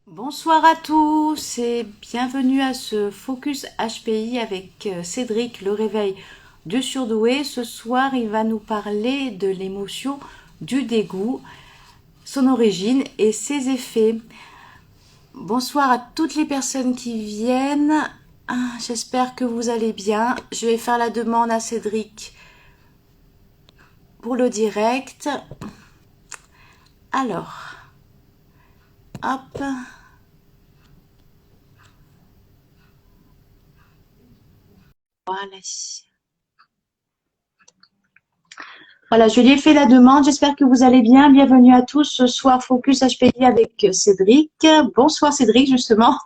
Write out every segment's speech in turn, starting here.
Bonsoir à tous et bienvenue à ce Focus HPI avec Cédric, le réveil du surdoué. Ce soir, il va nous parler de l'émotion du dégoût, son origine et ses effets. Bonsoir à toutes les personnes qui viennent. J'espère que vous allez bien. Je vais faire la demande à Cédric pour le direct. Alors, hop. Voilà. Voilà, je lui ai fait la demande. J'espère que vous allez bien. Bienvenue à tous ce soir Focus HPI avec Cédric. Bonsoir Cédric, justement.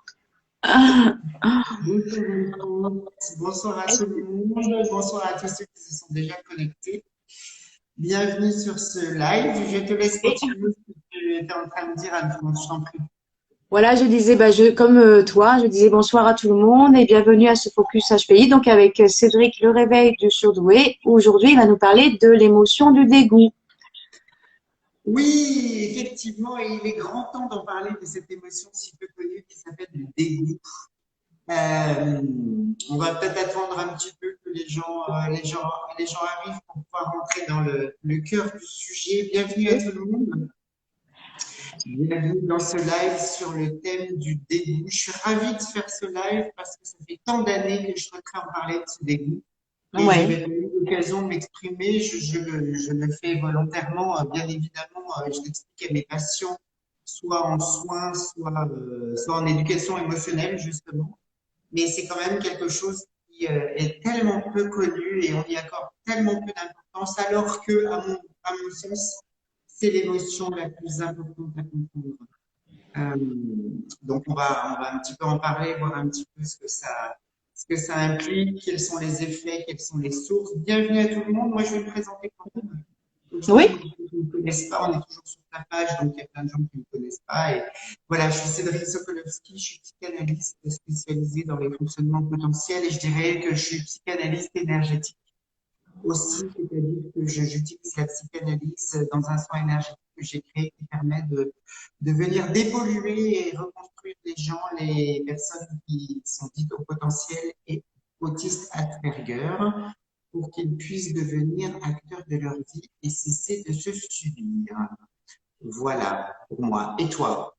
Bonjour, bonsoir à tout le monde, bonsoir à tous ceux qui se sont déjà connectés. Bienvenue sur ce live. Je te laisse continuer ce que tu étais en train de dire, Anne-Florence, je t'en prie. Voilà, je disais, comme toi, je disais bonsoir à tout le monde et bienvenue à ce Focus HPI, donc avec Cédric le réveil du surdoué. Aujourd'hui, il va nous parler de l'émotion du dégoût. Oui, effectivement, il est grand temps d'en parler de cette émotion si peu connue qui s'appelle le dégoût. Euh, on va peut-être attendre un petit peu que les gens arrivent pour pouvoir rentrer dans le cœur du sujet. Bienvenue à tout le monde. Bienvenue dans ce live sur le thème du dégoût. Je suis ravie de faire ce live parce que ça fait tant d'années que je souhaiterais en parler de ce dégoût et Ouais. j'avais pas eu l'occasion de m'exprimer. Je le fais volontairement, bien évidemment. Je l'explique à mes patients, soit en soins, soit en éducation émotionnelle, justement. Mais c'est quand même quelque chose qui est tellement peu connu et on y accorde tellement peu d'importance, alors que, à mon sens, c'est l'émotion la plus importante à comprendre. Euh, donc on va un petit peu en parler, voir un petit peu ce que ça implique, quels sont les effets, quelles sont les sources. Bienvenue à tout le monde. Moi, je vais me présenter quand même. Oui. Aujourd'hui, qui ne me connaissent pas, on est toujours sur ta page, donc il y a plein de gens qui ne me connaissent pas. Et voilà, je suis Cédric Sokolowski, je suis psychanalyste spécialisée dans les fonctionnements potentiels et je dirais que je suis psychanalyste énergétique aussi, c'est-à-dire que j'utilise la psychanalyse dans un soin énergétique que j'ai créé qui permet de venir dépolluer et reconstruire les gens, les personnes qui sont dites au potentiel et autistes Asperger, pour qu'ils puissent devenir acteurs de leur vie et cesser de se subir. Voilà pour moi. Et toi?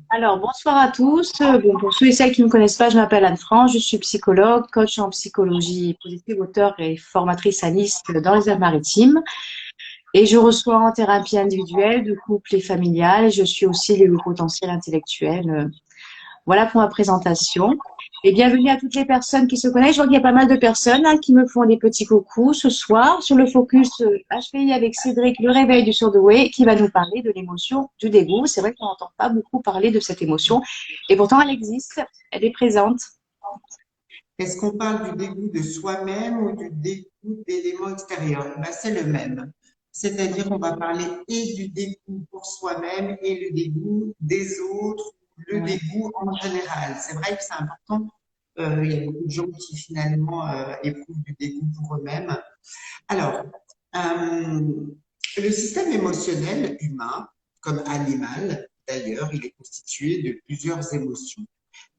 Alors, bonsoir à tous. Bon, pour ceux et celles qui ne me connaissent pas, je m'appelle Anne-France, je suis psychologue, coach en psychologie positive, auteur et formatrice à Nice dans les Alpes-Maritimes. Et je reçois en thérapie individuelle, de couple et familiale. Et je suis aussi le potentiel intellectuel. Voilà pour ma présentation. Et bienvenue à toutes les personnes qui se connaissent. Je vois qu'il y a pas mal de personnes qui me font des petits coucous ce soir sur le focus HPI avec Cédric, le réveil du surdoué, qui va nous parler de l'émotion du dégoût. C'est vrai qu'on n'entend pas beaucoup parler de cette émotion. Et pourtant, elle existe. Elle est présente. Est-ce qu'on parle du dégoût de soi-même ou du dégoût d'éléments extérieurs? Ben, c'est le même. C'est-à-dire qu'on va parler et du dégoût pour soi-même et le dégoût des autres, le Ouais. dégoût en général. C'est vrai que c'est important. Il y a beaucoup de gens qui finalement éprouvent du dégoût pour eux-mêmes. Alors, euh, le système émotionnel humain, comme animal d'ailleurs, il est constitué de plusieurs émotions.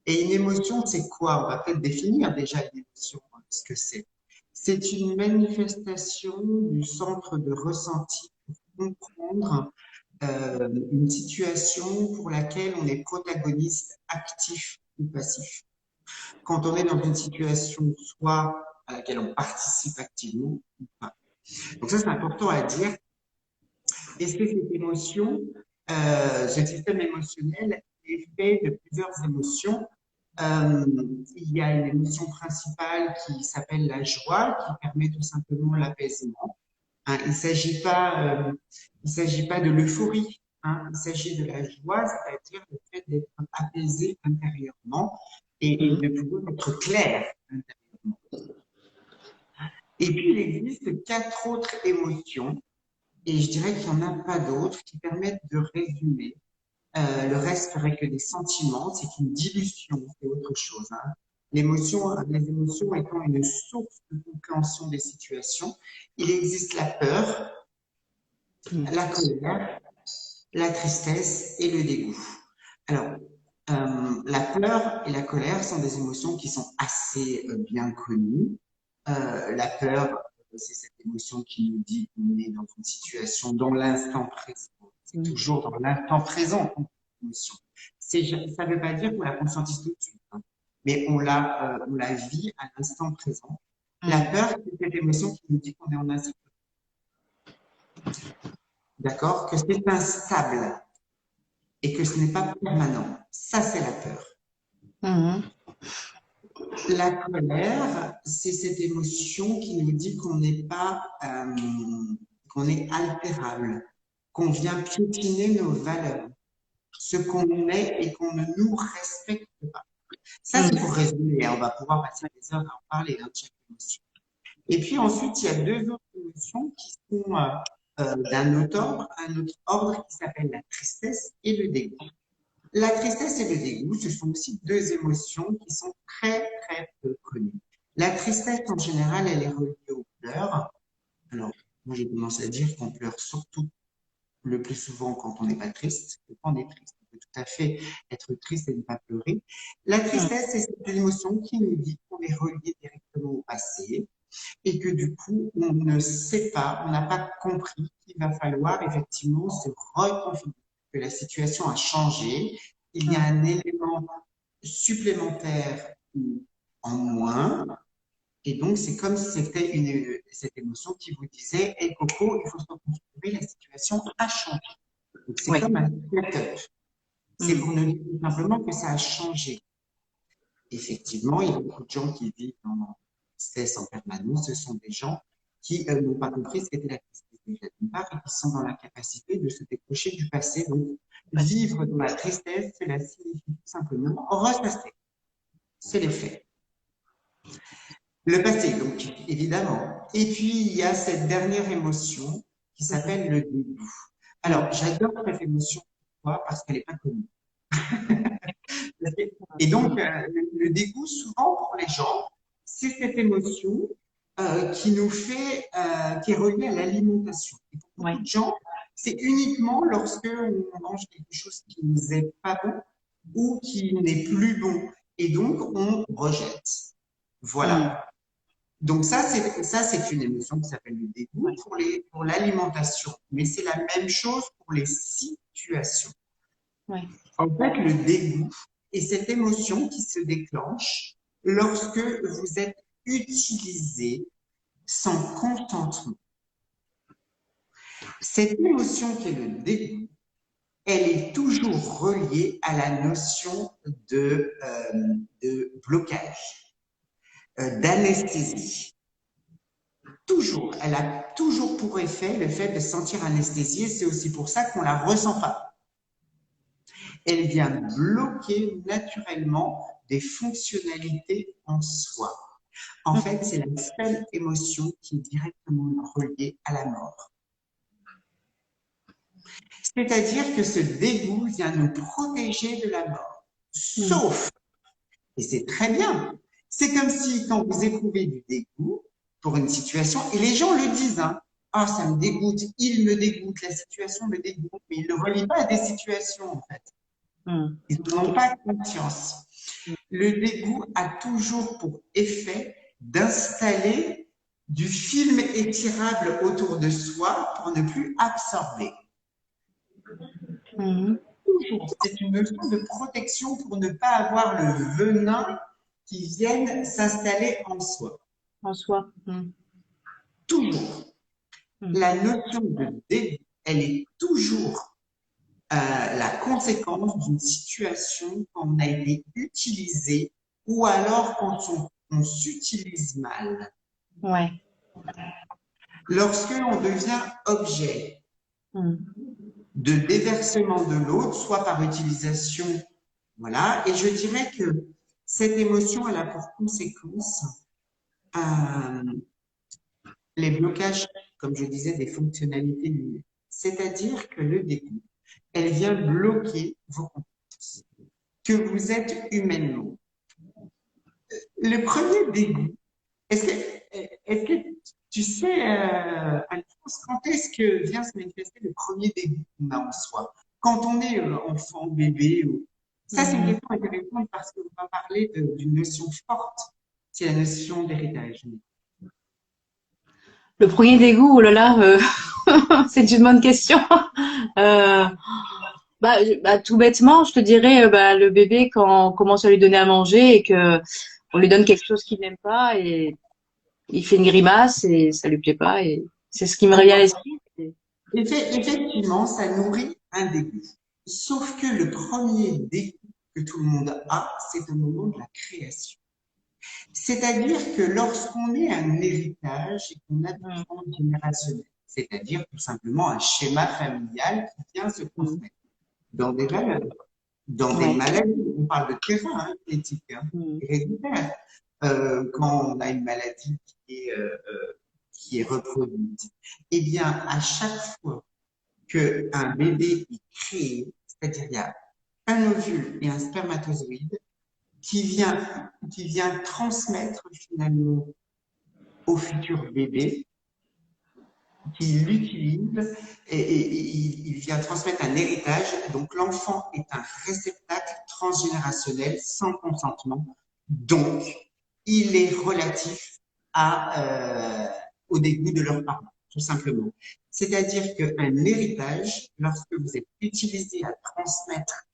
Et une émotion, c'est quoi? On va peut-être définir déjà une émotion, ce que c'est. C'est une manifestation du centre de ressenti pour comprendre une situation pour laquelle on est protagoniste actif ou passif. Quand on est dans une situation soit à laquelle on participe activement ou pas. Donc ça, c'est important à dire. Est-ce que cette émotion, ce système émotionnel est fait de plusieurs émotions? Euh, il y a une émotion principale qui s'appelle la joie, qui permet tout simplement l'apaisement. Hein, il s'agit pas de l'euphorie. Hein, il s'agit de la joie, c'est-à-dire le fait d'être apaisé intérieurement et Mhm. de pouvoir être clair intérieurement. Et puis, il existe quatre autres émotions, et je dirais qu'il n'y en a pas d'autres qui permettent de résumer. Le reste serait que des sentiments, c'est une dilution, c'est autre chose. Hein. Les émotions étant une source de compréhension des situations, il existe la peur, Mhm. la colère, la tristesse et le dégoût. Alors, La peur et la colère sont des émotions qui sont assez bien connues. La peur, c'est cette émotion qui nous dit qu'on est dans une situation dans l'instant présent. C'est Mm. toujours dans l'instant présent qu'on a une émotion. Ça ne veut pas dire qu'on la conscientise tout de suite, hein, mais on la vit à l'instant présent. La Mm. peur, c'est cette émotion qui nous dit qu'on est en insécurité, d'accord, que c'est instable et que ce n'est pas permanent. Ça, c'est la peur. Mhm. La colère, c'est cette émotion qui nous dit qu'on est altérable, qu'on vient piétiner nos valeurs, ce qu'on est et qu'on ne nous respecte pas. Ça, c'est Mm. pour résumer, hein. On va pouvoir passer des heures à en parler, hein, de chaque émotion. Et puis ensuite, il y a deux autres émotions qui sont un autre ordre qui s'appelle la tristesse et le dégoût. La tristesse et le dégoût, ce sont aussi deux émotions qui sont très, très peu connues. La tristesse, en général, elle est reliée aux pleurs. Alors, moi, j'ai commencé à dire qu'on pleure surtout le plus souvent quand on n'est pas triste. Et quand on est triste, on peut tout à fait être triste et ne pas pleurer. La Mm. tristesse, c'est cette émotion qui nous dit qu'on est relié directement au passé et que du coup, on ne sait pas, on n'a pas compris qu'il va falloir effectivement se reconfigurer, que la situation a changé, il y a Mm. un élément supplémentaire en moins, et donc c'est comme si c'était cette émotion qui vous disait, hey Coco, il faut se reconfigurer, la situation a changé. Donc c'est Oui. comme un setup. C'est Mm. pour nous dire tout simplement que ça a changé. Effectivement, il y a beaucoup de gens qui vivent dans stress en permanence. Ce sont des gens qui n'ont pas compris ce qu'était la tristesse déjà d'une part et qui sont dans l'incapacité de se décrocher du passé. Donc, Passé. vivre dans la tristesse, cela signifie tout simplement ressasser. C'est les faits. Le passé, donc, évidemment. Et puis, il y a cette dernière émotion qui Mhm. s'appelle le dégoût. Mm. Alors, j'adore cette émotion. Pourquoi? Parce qu'elle n'est pas connue. Et donc, le dégoût, souvent pour les gens, c'est cette émotion qui est reliée à l'alimentation. Et pour beaucoup Ouais. de gens, c'est uniquement lorsque on mange quelque chose qui ne nous est pas bon ou qui n'est plus bon. Et donc, on rejette. Mm. Voilà. Donc ça, c'est une émotion qui s'appelle le dégoût Ouais. pour l'alimentation. Mais c'est la même chose pour les situations. Ouais. En fait, le dégoût est cette émotion qui se déclenche lorsque vous êtes utilisé sans consentement. Cette émotion qui est le dégoût, elle est toujours reliée à la notion de blocage, d'anesthésie. Toujours. Elle a toujours pour effet le fait de se sentir anesthésiée. C'est aussi pour ça qu'on ne la ressent pas. Elle vient bloquer naturellement des fonctionnalités en soi. En Mm. fait, c'est la seule émotion qui est directement reliée à la mort. C'est-à-dire que ce dégoût vient nous protéger de la mort. Mm. Sauf, et c'est très bien, c'est comme si quand vous éprouvez du dégoût pour une situation, et les gens le disent, hein, ah, ça me dégoûte, il me dégoûte, la situation me dégoûte, mais ils ne le relient pas à des situations, en fait. Mm. Ils n'en ont pas conscience. Le dégoût a toujours pour effet d'installer du film étirable autour de soi pour ne plus absorber. Mhm. Toujours. C'est une notion de protection pour ne pas avoir le venin qui vienne s'installer en soi. En soi. Mm. Toujours. Mm. La notion de dégoût, elle est toujours la conséquence d'une situation quand on a été utilisé ou alors quand on s'utilise mal. Ouais. Lorsque on devient objet Mm. de déversement de l'autre, soit par utilisation, voilà, et je dirais que cette émotion, elle a pour conséquence euh, les blocages, comme je disais, des fonctionnalités humaines. C'est-à-dire que le dégoût, elle vient bloquer vos compétences, que vous êtes humainement. Le premier dégoût, est-ce que tu sais, Alphonse, quand est-ce que vient se manifester le premier dégoût qu'on a en soi? Quand on est enfant, bébé, Ça, c'est une question intéressante parce qu'on va parler d'une notion forte, c'est la notion d'héritage. Le premier dégoût, oh là là, c'est une bonne question. Euh, tout bêtement, je te dirais, le bébé quand on commence à lui donner à manger et que on lui donne quelque chose qu'il n'aime pas et il fait une grimace et ça lui plaît pas et c'est ce qui me revient à Alors, l'esprit. effectivement, ça nourrit un dégoût. Sauf que le premier dégoût que tout le monde a, c'est au moment de la création. C'est-à-dire que lorsqu'on est un héritage et qu'on a des Mm, transgénérationnels, c'est-à-dire tout simplement un schéma familial qui vient se mm, transmettre dans des valeurs, dans des ouais. maladies. On parle de terrain génétique, Mm, héréditaire. Quand on a une maladie qui est reproduite, eh bien, à chaque fois qu'un bébé est créé, c'est-à-dire il y a un ovule et un spermatozoïde qui vient transmettre finalement au futur bébé, qui l'utilise et il vient transmettre un héritage. Donc l'enfant est un réceptacle transgénérationnel sans consentement. Donc il est relatif au dégoût de leurs parents, tout simplement. C'est-à-dire qu'un héritage, lorsque vous êtes utilisé à transmettre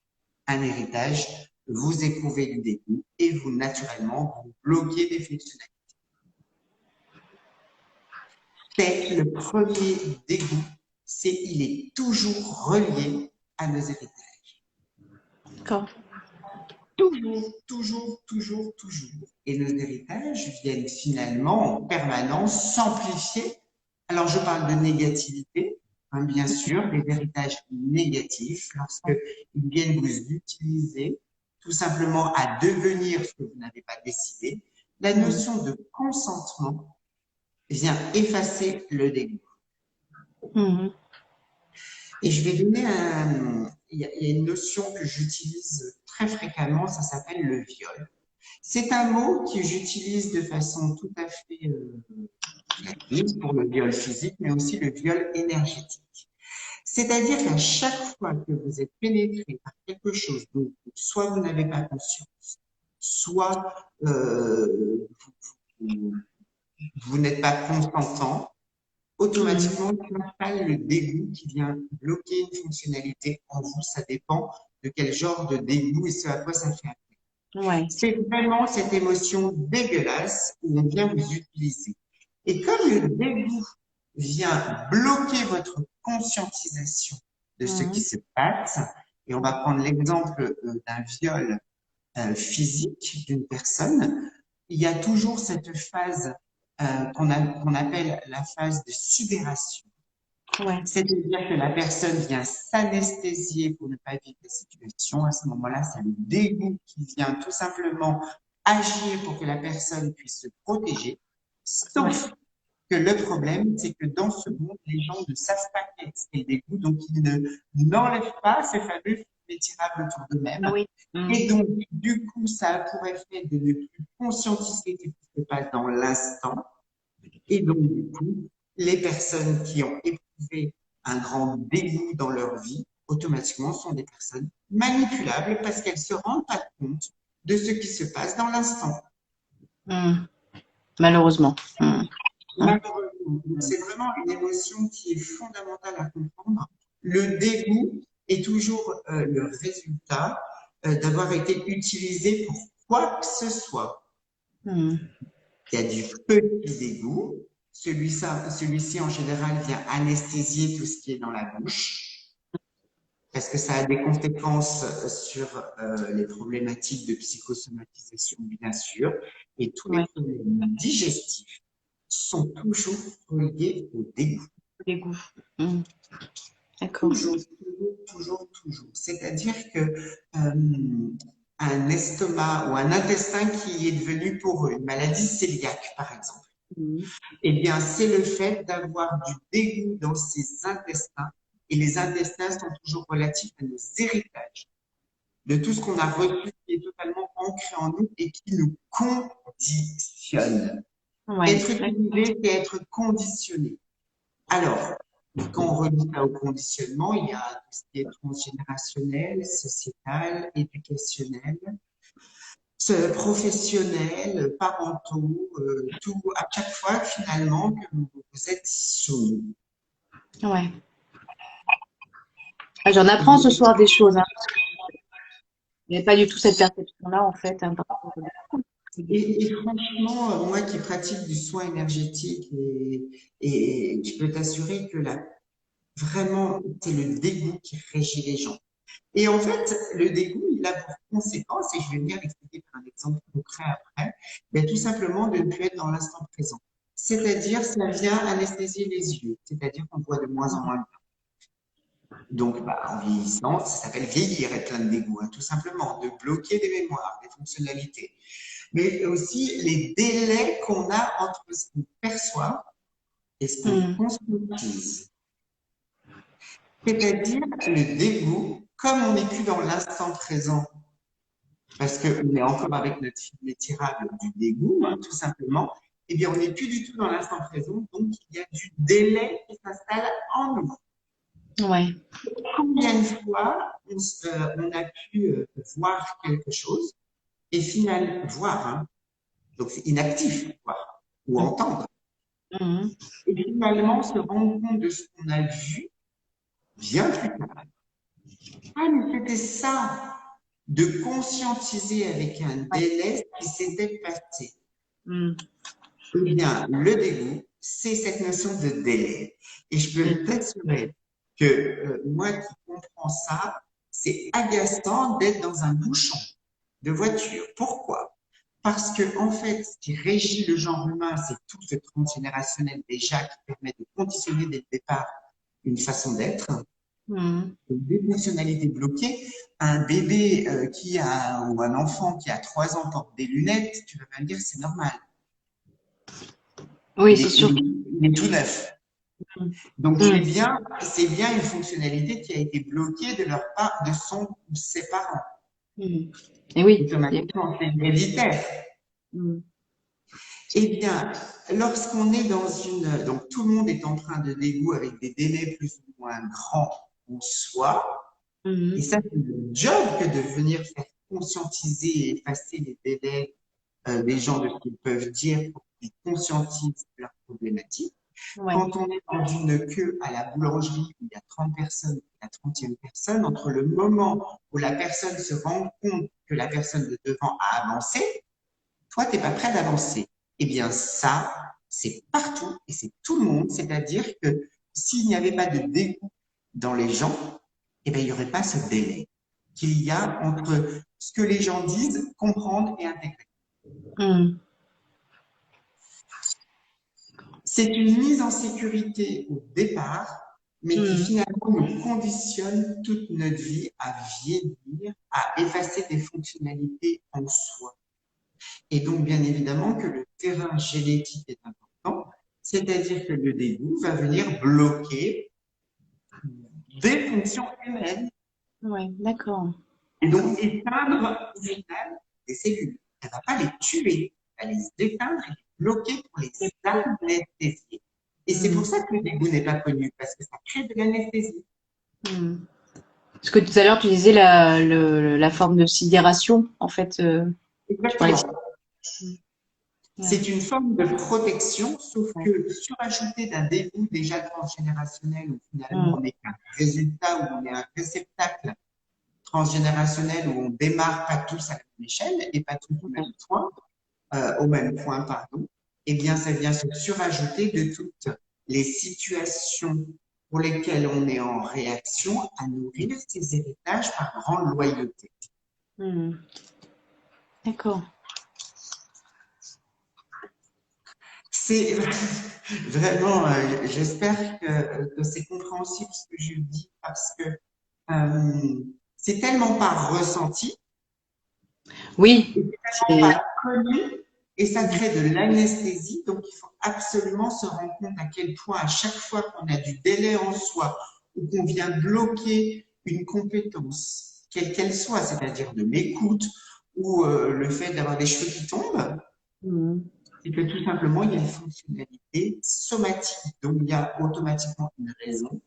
un héritage, vous éprouvez du dégoût et vous, naturellement, vous bloquez des fonctionnalités. C'est le premier dégoût, c'est il est toujours relié à nos héritages. d'accord. Toujours, toujours, toujours, toujours. Et nos héritages viennent finalement en permanence s'amplifier. Alors, je parle de négativité, bien sûr, des héritages négatifs, lorsqu'ils viennent vous utiliser tout simplement à devenir ce que vous n'avez pas décidé. La Mm, notion de consentement vient effacer le dégoût. mm, Et je vais donner il y a une notion que j'utilise très fréquemment, ça s'appelle le viol. C'est un mot que j'utilise de façon tout à fait relative pour le viol physique, mais aussi le viol énergétique. C'est-à-dire qu'à chaque fois que vous êtes pénétré par quelque chose dont soit vous n'avez pas conscience, soit vous, vous n'êtes pas consentant, mm, automatiquement, tu installes le dégoût qui vient bloquer une fonctionnalité en vous. Ça dépend de quel genre de dégoût et ce à quoi ça fait appel. ouais. C'est vraiment cette émotion dégueulasse où on vient vous utiliser. Et comme le dégoût vient bloquer votre conscientisation de ce qui Mm, se passe, et on va prendre l'exemple d'un viol physique d'une personne, il y a toujours cette phase qu'on appelle la phase de sidération. ouais. C'est-à-dire que la personne vient s'anesthésier pour ne pas vivre la situation. À ce moment-là, c'est le dégoût qui vient tout simplement agir pour que la personne puisse se protéger. Ouais. Sauf que le problème, c'est que dans ce monde, les gens ne savent pas qu'est-ce qu'est le dégoût, donc ils n'enlèvent pas ces fameux fils tirables autour Ah d'eux-mêmes. oui. Mm, Et donc, du coup, ça a pour effet de ne plus conscientiser ce qui se passe dans l'instant. Et donc, du coup, les personnes qui ont éprouvé un grand dégoût dans leur vie, automatiquement, sont des personnes manipulables parce qu'elles ne se rendent pas compte de ce qui se passe dans l'instant. mm, malheureusement. Mm, mm, Malheureusement. Donc, c'est vraiment une émotion qui est fondamentale à comprendre. Le dégoût est toujours le résultat d'avoir été utilisé pour quoi que ce soit. mm, Il y a du petit dégoût. Celui-ci, en général, vient anesthésier tout ce qui est dans la bouche, parce que ça a des conséquences sur les problématiques de psychosomatisation, bien sûr, et tous les ouais. problèmes digestifs sont toujours reliés au dégoût. Dégoût. Mm, d'accord. Toujours, toujours, toujours, toujours. C'est-à-dire que un estomac ou un intestin qui est devenu pour eux une maladie cœliaque, par exemple, Mm, eh bien, c'est le fait d'avoir du dégoût dans ses intestins. Et les intestins sont toujours relatifs à nos héritages, de tout ce qu'on a reçu qui est totalement ancré en nous et qui nous conditionne. ouais. Être utilisé, c'est être conditionné. Alors, Et quand on relie ça au conditionnement, il y a tout ce qui est transgénérationnel, sociétal, éducationnel, professionnel, parentaux, tout, à chaque fois finalement que vous êtes soumis. Ouais. Ah, j'en apprends ce soir des choses, hein. Il n'y avait pas du tout cette perception-là, en fait, hein, par rapport au- Et franchement, moi qui pratique du soin énergétique et je peux t'assurer que là, vraiment, c'est le dégoût qui régit les gens. Et en fait, le dégoût, il a pour conséquence, et je vais venir l'expliquer par un exemple concret après, ben, tout simplement de ne plus être dans l'instant présent. C'est-à-dire, ça vient anesthésier les yeux, c'est-à-dire qu'on voit de moins en moins bien. Donc, bah, en vieillissant, ça s'appelle vieillir, être plein de dégoût, hein, tout simplement, de bloquer des mémoires, des fonctionnalités. Mais aussi les délais qu'on a entre ce qu'on perçoit et ce qu'on Hmm. conscientise. C'est-à-dire le dégoût, comme on n'est plus dans l'instant présent, parce qu'on est encore avec notre filet tirable du dégoût, hein, tout simplement, eh bien, on n'est plus du tout dans l'instant présent, donc il y a du délai qui s'installe en nous. Ouais. Combien de fois on a pu voir quelque chose et finalement voir, hein, donc c'est inactif, voir ou entendre, Mhm. et finalement se rendre compte de ce qu'on a vu bien plus tard. Ah, mais c'était ça, de conscientiser avec un Ouais. délai ce qui s'était passé. Hmm. Eh bien, le dégoût, c'est cette notion de délai. Et je peux t'assurer que moi qui comprends ça, c'est agaçant d'être dans un bouchon de voiture. Pourquoi? Parce que, en fait, ce qui régit le genre humain, c'est tout ce transgénérationnel déjà qui permet de conditionner dès le départ une façon d'être, Hmm. des fonctionnalités bloquées. Un bébé ou un enfant qui a 3 ans porte des lunettes, tu vas pas me dire c'est normal. Oui, Il c'est est, sûr. il est tout neuf. Hmm. Donc Hmm. c'est bien une fonctionnalité qui a été bloquée de leur part, de son ou ses parents. Hmm. Et oui. Automatiquement, c'est héréditaire. Hmm. Eh bien, lorsqu'on est dans une, donc tout le monde est en train de dégoût avec des délais plus ou moins grands en soi, et Hmm. ça c'est le job que de venir faire conscientiser et effacer les délais des gens de ce qu'ils peuvent dire pour qu'ils conscientisent leurs problématiques. Ouais. Quand on est dans une queue à la boulangerie où il y a 30 personnes et la 30e personne, entre le moment où la personne se rend compte que la personne de devant a avancé, toi, tu n'es pas prêt d'avancer. Eh bien, ça, c'est partout et c'est tout le monde. C'est-à-dire que s'il n'y avait pas de dégoût dans les gens, eh bien, il n'y aurait pas ce délai qu'il y a entre ce que les gens disent, comprendre et intégrer. Hmm. C'est une mise en sécurité au départ, mais qui Hmm. finalement nous conditionne toute notre vie à vieillir, à effacer des fonctionnalités en soi. Et donc, bien évidemment, que le terrain génétique est important, c'est-à-dire que le dégoût va venir bloquer des fonctions humaines Ouais, d'accord. et donc éteindre au final des cellules. Elle ne va pas les tuer, elle va les éteindre et les bloquer pour les anesthésier. Et c'est Hmm. pour ça que le dégoût n'est pas connu, parce que ça crée de l'anesthésie. Hmm. Parce que tout à l'heure, tu disais la forme de sidération, en fait, tu parlais Exactement. de... Ouais. C'est une forme de protection, sauf que surajouter d'un dégoût déjà transgénérationnel où finalement Hmm. on n'est qu'un résultat, où on est un réceptacle transgénérationnel où on démarre pas tous à la même échelle et pas tous au même point, pardon, eh bien, ça vient se surajouter de toutes les situations pour lesquelles on est en réaction à nourrir ces héritages par grande loyauté. Hmm. D'accord. C'est vraiment, j'espère que c'est compréhensible ce que je dis parce que c'est tellement pas ressenti Oui, et c'est tellement c'est... pas connu et ça crée de l'anesthésie. Donc, il faut absolument se rendre compte à quel point, à chaque fois qu'on a du délai en soi ou qu'on vient bloquer une compétence, quelle qu'elle soit, c'est-à-dire de l'écoute ou le fait d'avoir des cheveux qui tombent, Hmm. c'est que tout simplement, il y a une fonctionnalité somatique. Donc, il y a automatiquement une raison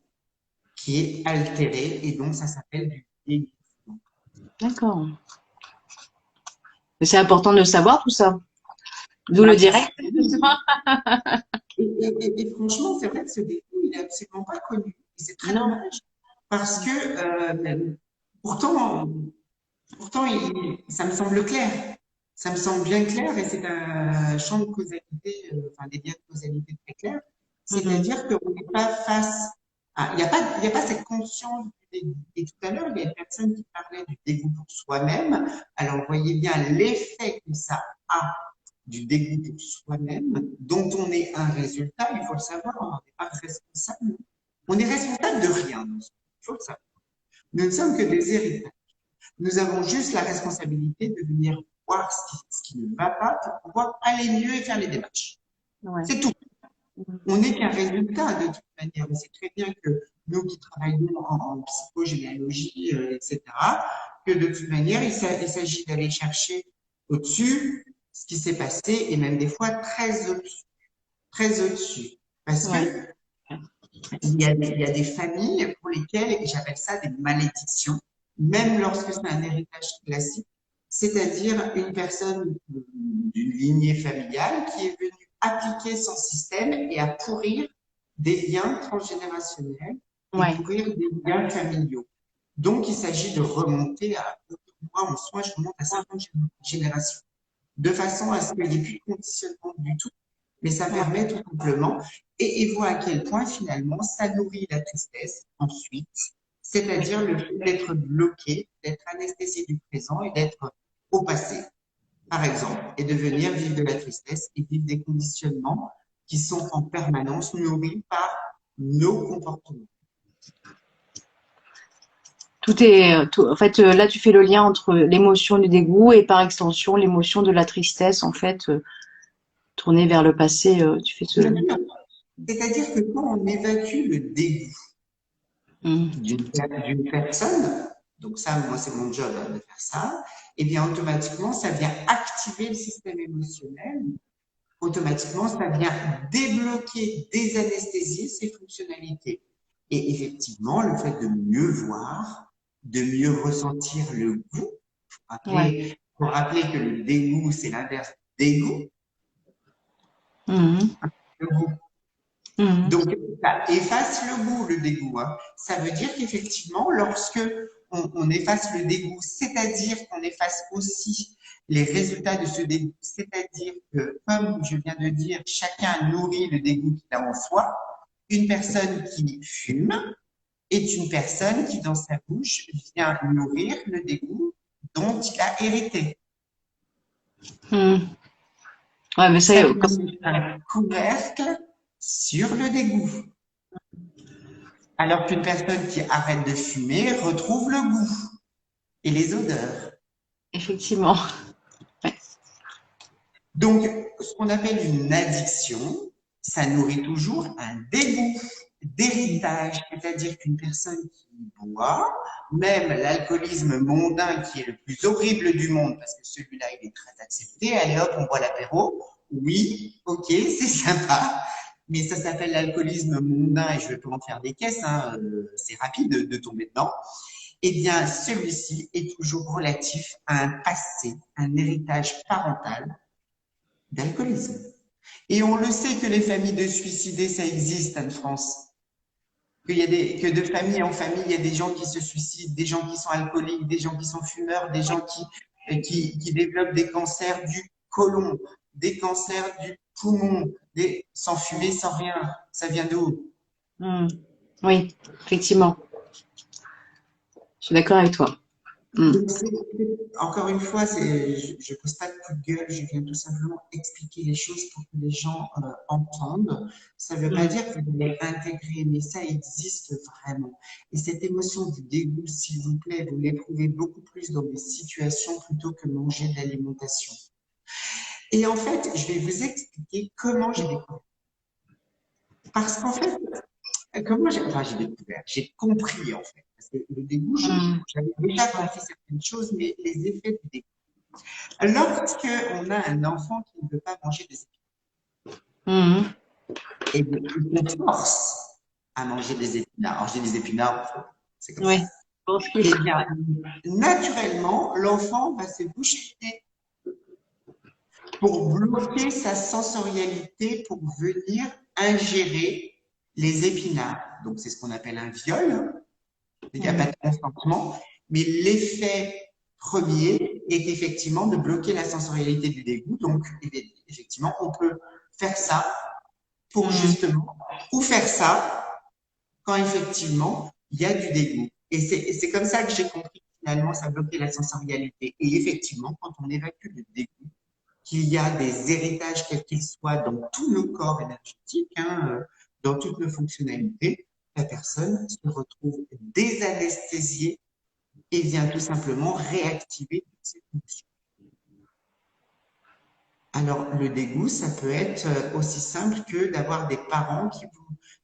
qui est altérée et donc ça s'appelle du dégoût. D'accord. Mais c'est important de le savoir tout ça. D'où le Bah, direct, justement. et franchement, c'est vrai que ce dégoût, il n'est absolument pas connu. Et c'est très Non. dommage parce que pourtant, pourtant ça me semble clair. Ça me semble bien clair et c'est un champ de causalité, enfin des liens de causalité très clairs. Mhm. C'est-à-dire qu'on n'est pas face à, il y a pas cette conscience du dégoût. Et tout à l'heure, il y a une personne qui parlait du dégoût pour soi-même. Alors, vous voyez bien l'effet que ça a du dégoût pour soi-même, dont on est un résultat, il faut le savoir, on n'est pas responsable. On est responsable de rien, il faut le savoir. Nous ne sommes que des héritages. Nous avons juste la responsabilité de venir voir ce qui ne va pas pour pouvoir aller mieux et faire les démarches. Ouais. C'est tout. On n'est qu'un résultat de toute manière. Mais c'est très bien que nous qui travaillons en psychogénéalogie, etc., que de toute manière, il s'agit d'aller chercher au-dessus ce qui s'est passé et même des fois très au-dessus. Très au-dessus. Parce Ouais. que il y a des familles pour lesquelles, et j'appelle ça des malédictions, même lorsque c'est un héritage classique, c'est-à-dire une personne d'une lignée familiale qui est venue appliquer son système et à pourrir des liens transgénérationnels et Ouais. pourrir des liens familiaux. Donc, il s'agit de remonter à, moi, en soi, je remonte à 50 générations, de façon à ce qu'il n'y ait plus de conditionnement du tout, mais ça Ouais. permet tout simplement, et voit à quel point finalement ça nourrit la tristesse ensuite, c'est-à-dire le fait d'être bloqué, d'être anesthésié du présent et d'être au passé, par exemple, et de venir vivre de la tristesse et vivre des conditionnements qui sont en permanence nourris par nos comportements. En fait, là, tu fais le lien entre l'émotion du dégoût et par extension l'émotion de la tristesse, en fait, tournée vers le passé, tu fais ce. C'est-à-dire que quand on évacue le dégoût Mhm. d'une personne, donc ça, moi, c'est mon job de faire ça, et bien automatiquement, ça vient activer le système émotionnel, automatiquement, ça vient débloquer, désanesthésier ses fonctionnalités. Et effectivement, le fait de mieux voir, de mieux ressentir le goût, Ouais. pour rappeler que le dégoût, c'est l'inverse du dégoût, Mhm. le goût. Mhm. Donc, ça efface le goût, le dégoût. Hein. Ça veut dire qu'effectivement, lorsque on efface le dégoût, c'est-à-dire qu'on efface aussi les résultats de ce dégoût, c'est-à-dire que, comme je viens de dire, chacun nourrit le dégoût qu'il a en soi. Une personne qui fume est une personne qui, dans sa bouche, vient nourrir le dégoût dont il a hérité. Mhm. Ouais, mais ça, Ça vient mettre un couvercle sur le dégoût. Alors qu'une personne qui arrête de fumer retrouve le goût et les odeurs. effectivement. Ouais. Donc, ce qu'on appelle une addiction, ça nourrit toujours un dégoût d'héritage, c'est-à-dire qu'une personne qui boit, même l'alcoolisme mondain qui est le plus horrible du monde, parce que celui-là, il est très accepté, allez hop, on boit l'apéro, oui, ok, c'est sympa, mais ça s'appelle l'alcoolisme mondain et je vais pas en faire des caisses, hein, c'est rapide de tomber dedans. Eh bien, celui-ci est toujours relatif à un passé, un héritage parental d'alcoolisme. Et on le sait que les familles de suicidés, ça existe en France. Que de famille en famille, il y a des gens qui se suicident, des gens qui sont alcooliques, des gens qui sont fumeurs, des gens qui développent des cancers du côlon, des cancers du poumon, sans fumer, sans rien. Ça vient d'où? Mhm. Oui, effectivement. Je suis d'accord avec toi. Mhm. Donc, encore une fois, je ne pose pas de coup de gueule, je viens tout simplement expliquer les choses pour que les gens entendent. Ça ne veut pas Mhm. dire que vous allez intégrer, mais ça existe vraiment. Et cette émotion du dégoût, s'il vous plaît, vous l'éprouvez beaucoup plus dans des situations plutôt que manger de l'alimentation. Et en fait, je vais vous expliquer comment j'ai découvert. Parce qu'en fait, j'ai découvert, j'ai compris en fait. Parce que le dégoût, Mhm. j'avais déjà compris certaines choses, mais les effets du dégoût. Lorsque on a un enfant qui ne veut pas manger des épinards, Mhm. et on force à manger des épinards. Alors, je dis des épinards, c'est comme ça. Oui. Bon, ce qu'il Eh faut. bien, naturellement, l'enfant va se boucher le nez pour bloquer sa sensorialité pour venir ingérer les épinards. Donc, c'est ce qu'on appelle un viol, hein. Il n'y a pas Mhm. de consentement, mais l'effet premier est effectivement de bloquer la sensorialité du dégoût. Donc, effectivement, on peut faire ça pour Mhm. justement, ou faire ça quand effectivement il y a du dégoût. Et c'est comme ça que j'ai compris que finalement ça bloquait la sensorialité. Et effectivement, quand on évacue le dégoût, qu'il y a des héritages quels qu'ils soient dans tout le corps énergétique, hein, dans toutes nos fonctionnalités, la personne se retrouve désanesthésiée et vient tout simplement réactiver toutes ces fonctions. Alors, le dégoût, ça peut être aussi simple que d'avoir des parents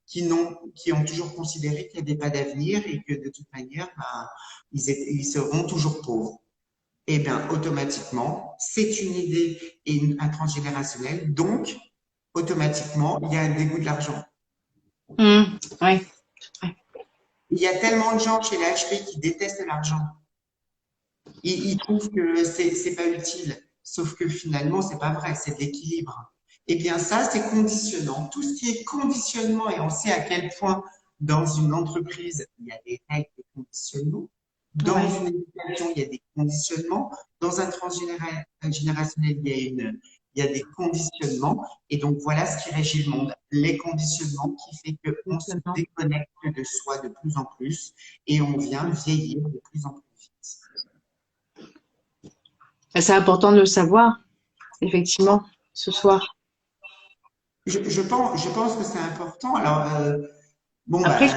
qui ont toujours considéré qu'il n'y avait pas d'avenir et que de toute manière, ben, ils seront toujours pauvres. Eh bien, automatiquement, c'est une idée et un transgénérationnel. Donc, automatiquement, il y a un dégoût de l'argent. Mhm. Oui. Il y a tellement de gens chez les HP qui détestent l'argent. Ils trouvent que c'est pas utile. Sauf que finalement, c'est pas vrai, c'est de l'équilibre. Eh bien, ça, c'est conditionnant. Tout ce qui est conditionnement, et on sait à quel point dans une entreprise, il y a des règles de conditionnement. Dans Ouais. une éducation, il y a des conditionnements. Dans un transgénérationnel, il y a des conditionnements. Et donc, voilà ce qui régit le monde. Les conditionnements qui fait qu'on se Maintenant. déconnecte de soi de plus en plus et on vient vieillir de plus en plus vite. Et c'est important de le savoir, effectivement, ce soir. Je pense que c'est important. Alors, bon, Après,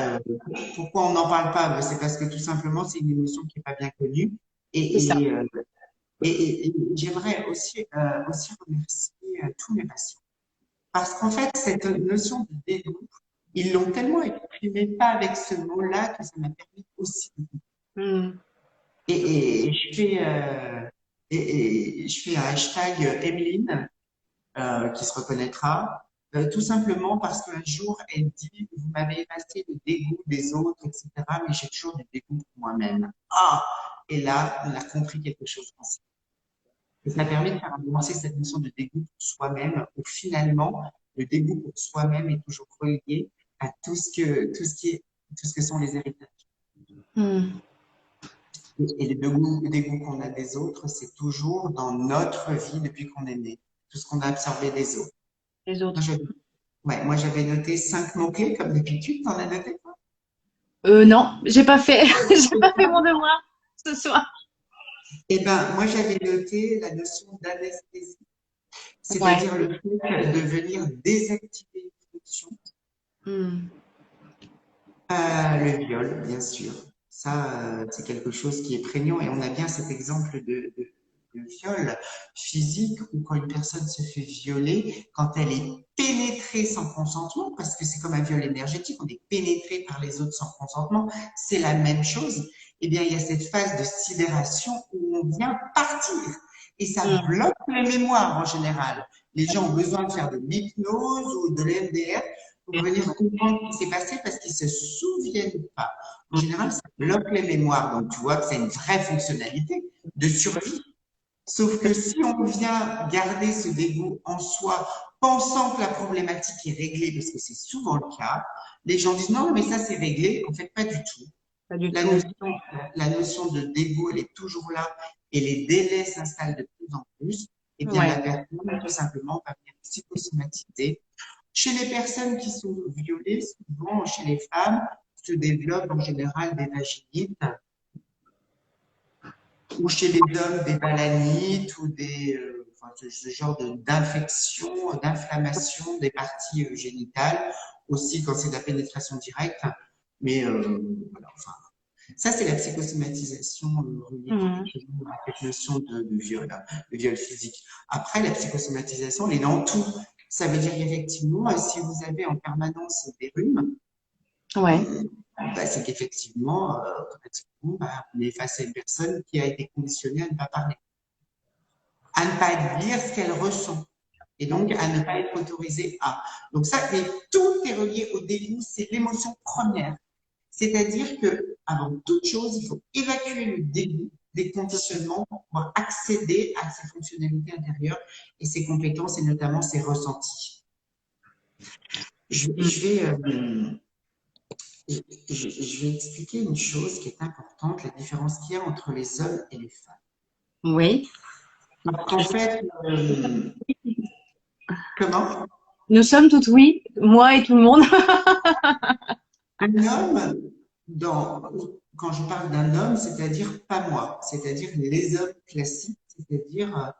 pourquoi on n'en parle pas? Ben, c'est parce que tout simplement, c'est une émotion qui n'est pas bien connue. c'est ça. Et, et, euh, et j'aimerais aussi remercier tous mes patients. Parce qu'en fait, cette notion de dégoût, ils l'ont tellement exprimé, pas avec ce mot-là, que ça m'a permis aussi. Mhm. Et je fais un hashtag Emeline qui se reconnaîtra, tout simplement parce qu'un jour, elle dit, vous m'avez effacé le dégoût des autres, etc., mais j'ai toujours du dégoût pour moi-même. Ah! Et là, on a compris quelque chose ensemble. Et ça permet de faire avancer cette notion de dégoût pour soi-même, où finalement, le dégoût pour soi-même est toujours relié à tout ce que sont les héritages. Mhm. Et le dégoût qu'on a des autres, c'est toujours dans notre vie depuis qu'on est né, tout ce qu'on a absorbé des autres. Les Moi, autres. moi, j'avais noté 5 mots-clés, comme d'habitude. T'en as noté quoi? Non, j'ai pas fait, j'ai pas fait mon devoir ce soir. Eh ben, moi, j'avais noté la notion d'anesthésie, Ouais. c'est-à-dire le fait de venir désactiver une fonction. Mhm. Le viol, bien sûr. Ça, c'est quelque chose qui est prégnant et on a bien cet exemple de viol physique où quand une personne se fait violer, quand elle est pénétrée sans consentement, parce que c'est comme un viol énergétique, on est pénétré par les autres sans consentement, c'est la même chose. Eh bien, il y a cette phase de sidération où on vient partir et ça Mhm. bloque les mémoires en général. Les gens ont besoin de faire de l'hypnose ou de l'MDR pour venir comprendre ce qui s'est passé parce qu'ils se souviennent pas. En général, ça bloque les mémoires. Donc, tu vois que c'est une vraie fonctionnalité de survie. Sauf que si on vient garder ce dégoût en soi, pensant que la problématique est réglée, parce que c'est souvent le cas, les gens disent non, mais ça c'est réglé. En fait, pas du tout. Pas du La tout. notion, la notion de dégoût, elle est toujours là et les délais s'installent de plus en plus. Eh bien, la Ouais. personne, tout simplement, va venir psychosomatiser. Chez les personnes qui sont violées, souvent chez les femmes, se développent en général des vaginites ou chez les hommes des balanites ou enfin, ce genre d'infection, d'inflammation des parties génitales, aussi quand c'est de la pénétration directe. Mais voilà, enfin, ça c'est la psychosomatisation reliée Mhm. effectivement à cette notion de viol physique. Après, la psychosomatisation, elle est dans tout. Ça veut dire qu'effectivement, si vous avez en permanence des rhumes, Ouais. bah, c'est qu'effectivement, automatiquement, bah, on est face à une personne qui a été conditionnée à ne pas parler, à ne pas dire ce qu'elle ressent. et donc à ne pas être autorisé à. Donc ça, et tout est relié au dégoût, c'est l'émotion première. C'est-à-dire que avant toute chose, il faut évacuer le dégoût des conditionnements pour pouvoir accéder à ses fonctionnalités intérieures et ses compétences et notamment ses ressentis. Je vais, je vais expliquer une chose qui est importante, la différence qu'il y a entre les hommes et les femmes. Oui. Parce qu'en fait, comment? Nous sommes toutes oui, moi et tout le monde. Un homme, quand je parle d'un homme, c'est-à-dire pas moi, c'est-à-dire les hommes classiques, c'est-à-dire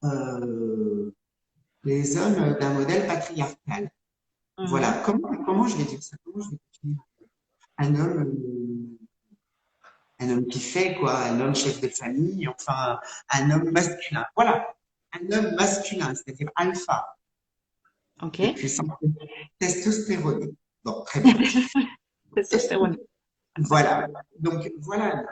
euh, les hommes d'un modèle patriarcal. Voilà, comment je vais dire ça? Comment je vais définir un homme, un homme qui fait quoi, un homme chef de famille, enfin un homme masculin. Voilà, un homme masculin, c'est-à-dire alpha, Ok. et puissant, testostérone. Bon, très bien. Testostérone. Voilà. Donc voilà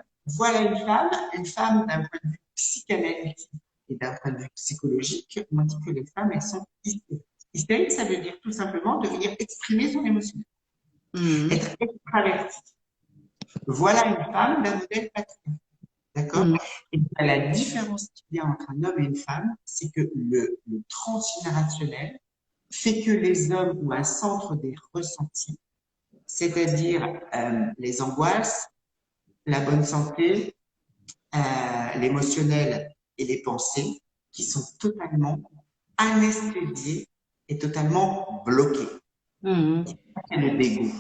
une femme d'un point de vue psychanalytique et d'un point de vue psychologique, on dit que les femmes, elles sont hystériques. Hystérique, ça veut dire tout simplement de venir exprimer son émotion, être extravertie. Voilà une femme d'un modèle patriarcal. D'accord? Et bien, la différence qu'il y a entre un homme et une femme, c'est que le transgénérationnel fait que les hommes ont un centre des ressentis, c'est-à-dire les angoisses, la bonne santé, l'émotionnel et les pensées, qui sont totalement anesthésiés et totalement bloqués. C'est le dégoût.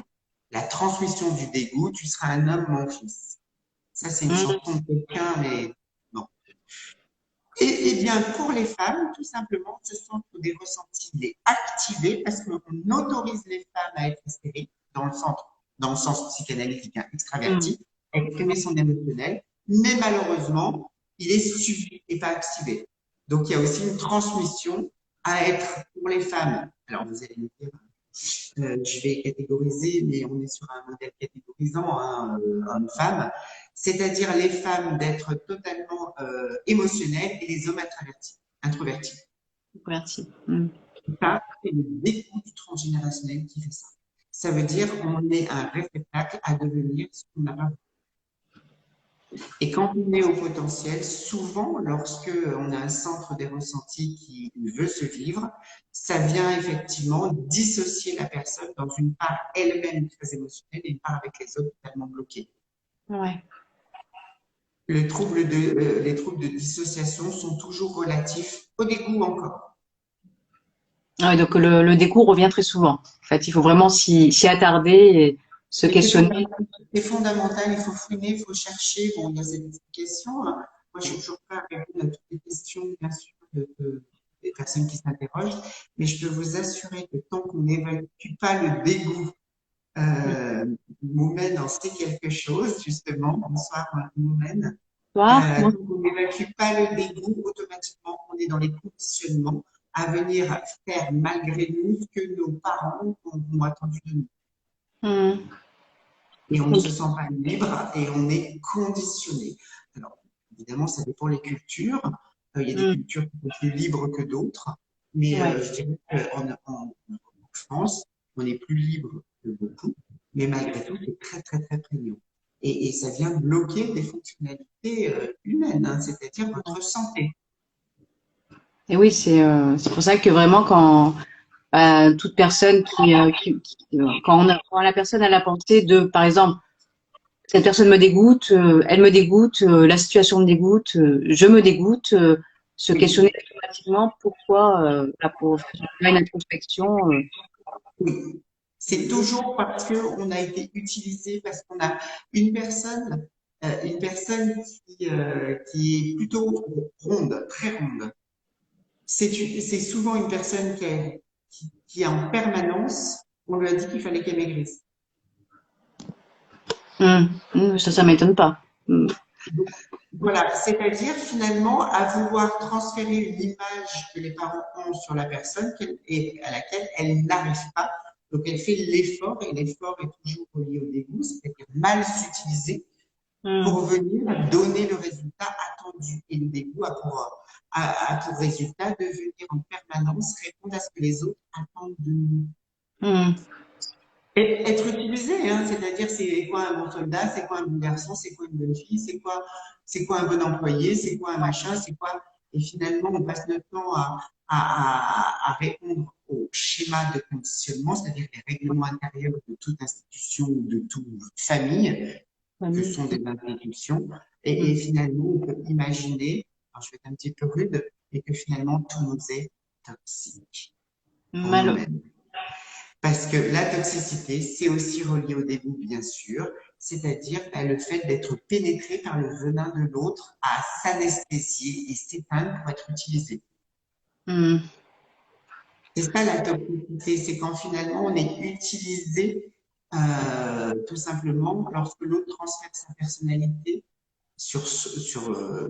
La transmission du dégoût, tu seras un homme, mon fils. Ça, c'est une chanson de quelqu'un, mais non. Et bien, pour les femmes, tout simplement, ce sont des ressentis, il est activé parce qu'on autorise les femmes à être hystériques dans le sens psychanalytique, hein, extraverti, à exprimer son émotionnel, mais malheureusement, il est subi et pas activé. Donc, il y a aussi une transmission à être pour les femmes. Alors, vous allez me dire, je vais catégoriser, mais on est sur un modèle catégorisant, hein, homme-femme, c'est-à-dire les femmes d'être totalement émotionnelles et les hommes introvertis. Merci. Ça, c'est le dégoût du transgénérationnel qui fait ça. Ça veut dire qu'on est un réceptacle à devenir ce qu'on n'a pas. Et quand on est au potentiel, souvent, lorsque on a un centre des ressentis qui veut se vivre, ça vient effectivement dissocier la personne dans une part elle-même très émotionnelle et une part avec les autres totalement bloquée. Ouais. Les troubles de dissociation sont toujours relatifs au dégoût encore. Ouais, donc le dégoût revient très souvent. En fait, il faut vraiment s'y attarder et se questionner. C'est fondamental, il faut fouiner, il faut chercher. Bon, il y a cette explication. Moi, je suis toujours prête à répondre à toutes les questions, bien sûr, des personnes qui s'interrogent, mais je peux vous assurer que tant qu'on n'évacue pas le dégoût, Moumen en sait quelque chose, justement. Bonsoir, Moumen. Toi, On n'évacue pas le dégoût, automatiquement, on est dans les conditionnements à venir faire malgré nous ce que nos parents ont attendu de nous. Et on ne se sent pas libre et on est conditionné. Alors, évidemment, ça dépend des cultures. Il y a des cultures qui sont plus libres que d'autres, mais je dirais qu'en France, on est plus libre que beaucoup, mais malgré tout, c'est très, très, très prégnant. Et ça vient bloquer des fonctionnalités humaines, hein, c'est-à-dire votre santé. et oui, c'est pour ça que vraiment quand toute personne quand la personne a la pensée de, par exemple, cette personne me dégoûte, elle me dégoûte, la situation me dégoûte, je me dégoûte, se questionner automatiquement pourquoi, pour faire une introspection. Oui. C'est toujours parce qu'on a été utilisé, parce qu'on a une personne qui est plutôt ronde, très ronde. C'est souvent une personne qui est en permanence, on lui a dit qu'il fallait qu'elle maigrisse. Ça m'étonne pas. Donc, voilà, c'est-à-dire finalement à vouloir transférer une image que les parents ont sur la personne et à laquelle elle n'arrive pas. Donc elle fait l'effort et l'effort est toujours relié au dégoût, c'est-à-dire mal s'utiliser Mm. pour venir donner le résultat attendu. Et le dégoût a pour résultat de venir en permanence répondre à ce que les autres attendent de nous. Mm. Et être utilisé, hein, c'est-à-dire c'est quoi un bon soldat, c'est quoi un bon garçon, c'est quoi une bonne fille, c'est quoi un bon employé, c'est quoi un machin, c'est quoi. Et finalement, on passe notre temps à répondre au schéma de conditionnement, c'est-à-dire les règlements intérieurs de toute institution ou de toute famille, que Famille. sont des institutions. Et Mm. finalement, on peut imaginer, alors je vais être un petit peu rude, et que finalement, tout nous est toxique pour Malo. nous-mêmes. Parce que la toxicité, c'est aussi relié au dégoût, bien sûr, c'est-à-dire le fait d'être pénétré par le venin de l'autre à s'anesthésier et s'éteindre pour être utilisé. Mm. C'est ça la toxicité, c'est quand finalement on est utilisé tout simplement lorsque l'autre transfère sa personnalité sur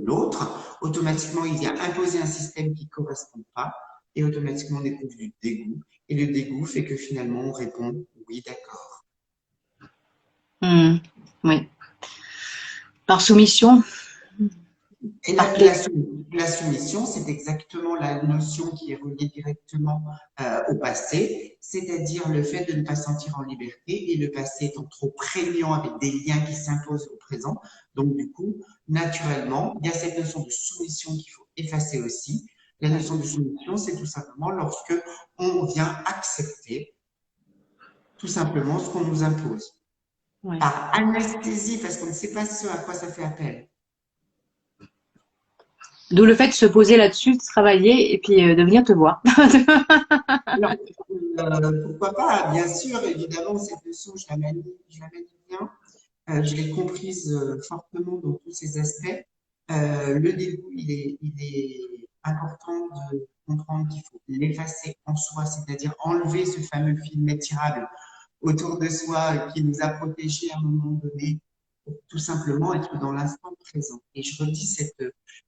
l'autre, automatiquement il vient imposer un système qui ne correspond pas et automatiquement on éprouve du dégoût. Et le dégoût fait que finalement on répond oui, d'accord. Mm. Oui. Par soumission, Et par plaisir. la soumission, c'est exactement la notion qui est reliée directement au passé, c'est-à-dire le fait de ne pas se sentir en liberté et le passé étant trop prégnant avec des liens qui s'imposent au présent. Donc, du coup, naturellement, il y a cette notion de soumission qu'il faut effacer aussi. La Ouais. notion de soumission, c'est tout simplement lorsque on vient accepter tout simplement ce qu'on nous impose. Ouais. Par anesthésie, parce qu'on ne sait pas ce à quoi ça fait appel. D'où le fait de se poser là-dessus, de travailler et puis de venir te voir. Alors, pourquoi pas? Bien sûr, évidemment, cette leçon, je la manie bien. Je l'ai comprise fortement dans tous ses aspects. Le dégoût, il est important de comprendre qu'il faut l'effacer en soi, c'est-à-dire enlever ce fameux film étirable autour de soi qui nous a protégés à un moment donné, pour tout simplement être dans l'instant présent. Et je redis